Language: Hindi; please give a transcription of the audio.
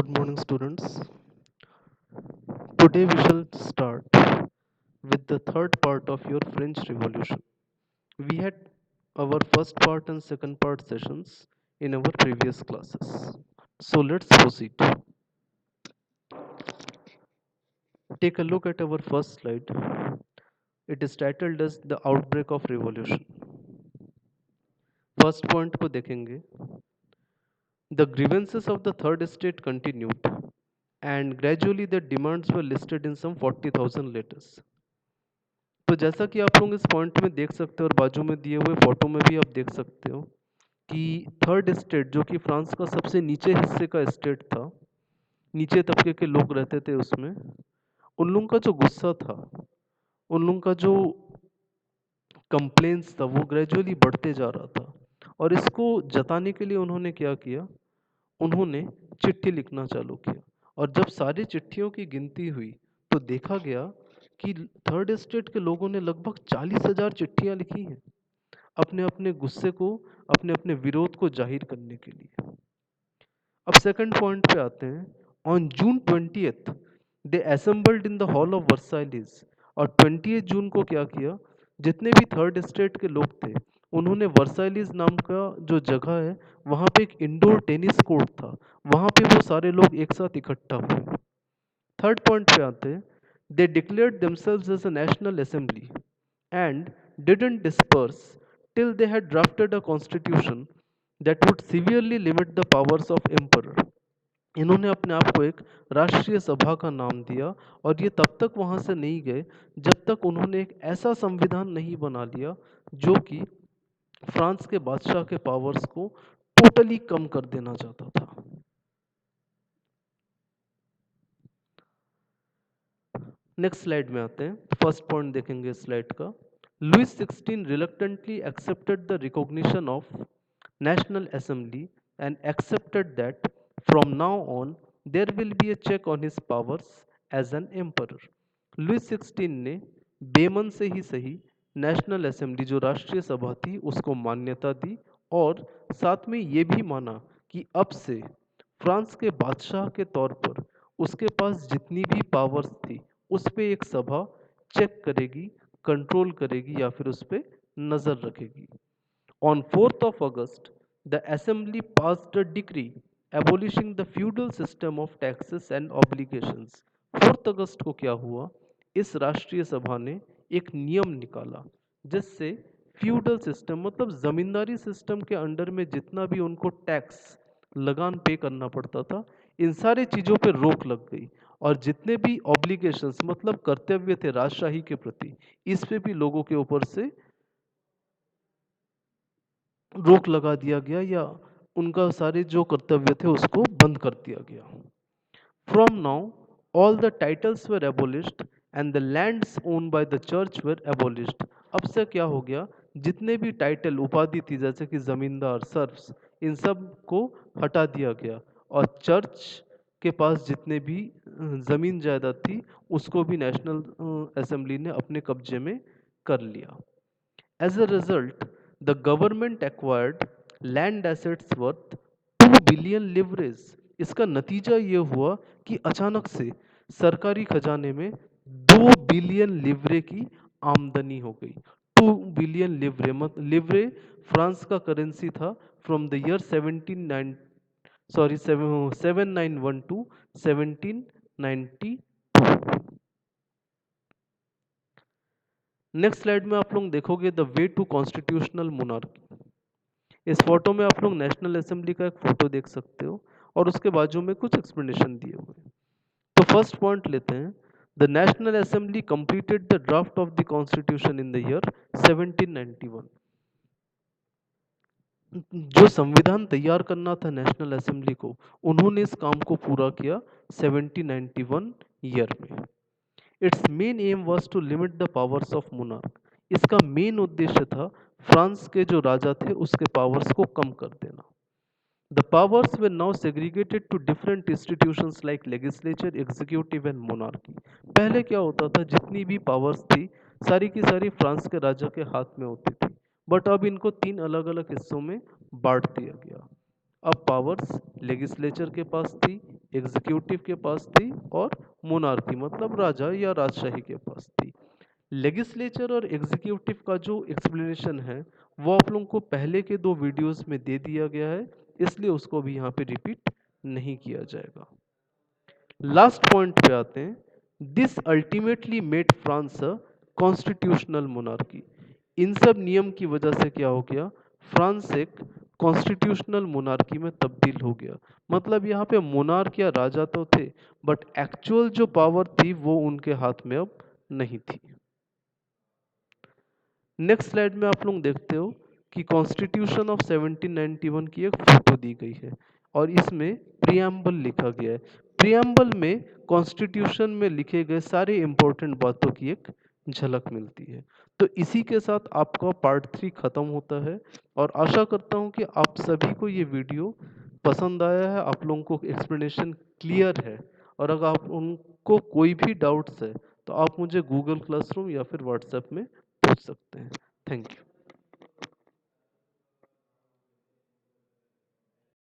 Good morning, students. Today we shall start with the third part of your French Revolution. We had our first part and second part sessions in our previous classes. So let's proceed. Take a look at our first slide. It is titled as The Outbreak of Revolution. First point को देखेंगे. The grievances of the third estate continued, and gradually their demands were listed in some 40,000 letters. तो जैसा कि आप लोग इस पॉइंट में देख सकते हो और बाजू में दिए हुए फोटो में भी आप देख सकते हो कि थर्ड स्टेट जो कि फ्रांस का सबसे नीचे हिस्से का स्टेट था, नीचे तबके के लोग रहते थे उसमें, उन लोगों का जो गुस्सा था, उन लोगों का जो कंप्लेंट्स था वो ग्रेजुअली बढ़ते जा रहा था। और इसको जताने के लिए उन्होंने क्या किया, उन्होंने चिट्ठी लिखना चालू किया। और जब सारी चिट्ठियों की गिनती हुई तो देखा गया कि थर्ड स्टेट के लोगों ने लगभग 40,000 चिट्ठियां लिखी हैं अपने अपने गुस्से को, अपने अपने विरोध को जाहिर करने के लिए। अब सेकंड पॉइंट पे आते हैं। On June 20th they assembled in the hall of Versailles. और 20 जून को क्या किया, जितने भी थर्ड स्टेट के लोग थे उन्होंने वर्साइलिस नाम का जो जगह है वहाँ पे एक इंडोर टेनिस कोर्ट था, वहाँ पे वो सारे लोग एक साथ इकट्ठा हुए। थर्ड पॉइंट पे आते हैं। They declared themselves as a national assembly and didn't disperse till they had drafted a constitution that would severely limit the powers of emperor. इन्होंने अपने आप को एक राष्ट्रीय सभा का नाम दिया और ये तब तक वहां से नहीं गए जब तक उन्होंने एक ऐसा संविधान नहीं बना लिया जो कि फ्रांस के बादशाह के पावर्स को टोटली कम कर देना चाहता था। नेक्स्ट स्लाइड में आते हैं। फर्स्ट पॉइंट देखेंगे इस स्लाइड का। Louis 16 reluctantly accepted the recognition of National Assembly and accepted that from now on there will be a check on his powers as an emperor. Louis 16 ने बेमन से ही सही नेशनल असेंबली जो राष्ट्रीय सभा थी उसको मान्यता दी और साथ में ये भी माना कि अब से फ्रांस के बादशाह के तौर पर उसके पास जितनी भी पावर्स थी उस पे एक सभा चेक करेगी, कंट्रोल करेगी या फिर उस पे नजर रखेगी। On 4th of August, the Assembly passed a decree abolishing the feudal system of taxes and obligations. 4 अगस्त को क्या हुआ, इस राष्ट्रीय सभा ने एक नियम निकाला जिससे फ्यूडल सिस्टम मतलब जमींदारी सिस्टम के अंडर में जितना भी उनको टैक्स लगान पे करना पड़ता था, इन सारी चीज़ों पे रोक लग गई। और जितने भी ऑब्लिगेशंस मतलब कर्तव्य थे राजशाही के प्रति, इस पे भी लोगों के ऊपर से रोक लगा दिया गया या उनका सारे जो कर्तव्य थे उसको बंद कर दिया गया। From now all the titles were एबोलिश्ड and the lands own by the church वर एबोलिश्ड। अब से क्या हो गया, जितने भी टाइटल उपाधि थी जैसे कि जमींदार, सर्फ्स, इन सब को हटा दिया गया और चर्च के पास जितने भी जमीन जायदाद थी उसको भी नेशनल असेंबली ने अपने कब्जे में कर लिया। As a result, the government acquired land assets worth 2 billion leverage. इसका नतीजा ये हुआ कि अचानक से सरकारी खजाने में 2 बिलियन लिवरे की आमदनी हो गई। 2 बिलियन लिवरे मतलब लिवरे फ्रांस का करेंसी था from the year 1790 sorry 7912 to 1792। Next slide में आप लोग देखोगे the way to constitutional monarchy. इस फोटो में आप लोग नेशनल असेंबली का एक फोटो देख सकते हो और उसके बाजू में कुछ एक्सप्लेनेशन दिए हुए हैं। तो फर्स्ट पॉइंट लेते हैं। The national assembly completed the draft of the constitution in the year 1791। जो संविधान तैयार करना था नेशनल असेंबली को, उन्होंने इस काम को पूरा किया 1791 ईयर में। Its main aim was to limit the powers of monarch. इसका मेन उद्देश्य था फ्रांस के जो राजा थे उसके पावर्स को कम कर देना। The powers were now segregated to different institutions like legislature, executive and monarchy. पहले क्या होता था, जितनी भी पावर्स थी सारी की सारी फ्रांस के राजा के हाथ में होती थी, बट अब इनको 3 अलग अलग हिस्सों में बांट दिया गया। अब पावर्स लेजिस्लेचर के पास थी, एग्जीक्यूटिव के पास थी और मोनार्की मतलब राजा या राजशाही के पास थी। लेजिस्लेचर और एग्जीक्यूटिव का जो एक्सप्लेनेशन है वो आप लोगों को पहले के 2 वीडियोस में दे दिया गया है, इसलिए उसको भी यहाँ पे रिपीट नहीं किया जाएगा। लास्ट पॉइंट पे आते हैं। This ultimately made France a constitutional monarchy. इन सब नियम की वजह से क्या हो गया, फ्रांस एक कॉन्स्टिट्यूशनल मोनार्की में तब्दील हो गया। मतलब यहाँ पे मोनार्क या राजा तो थे, बट एक्चुअल जो पावर थी वो उनके हाथ में अब नहीं थी। नेक्स्ट स्लाइड में आप लोग देखते हो कि कॉन्स्टिट्यूशन ऑफ 1791 की एक फोटो दी गई है और इसमें प्रियम्बल लिखा गया है। प्रियम्बल में कॉन्स्टिट्यूशन में लिखे गए सारे इंपॉर्टेंट बातों की एक झलक मिलती है। तो इसी के साथ आपका पार्ट 3 खत्म होता है और आशा करता हूँ कि आप सभी को ये वीडियो पसंद आया है, आप लोगों को एक्सप्लेनेशन क्लियर है। और अगर आप उनको कोई भी डाउट्स है तो आप मुझे गूगल क्लासरूम या फिर व्हाट्सएप में पूछ सकते हैं। Thank you.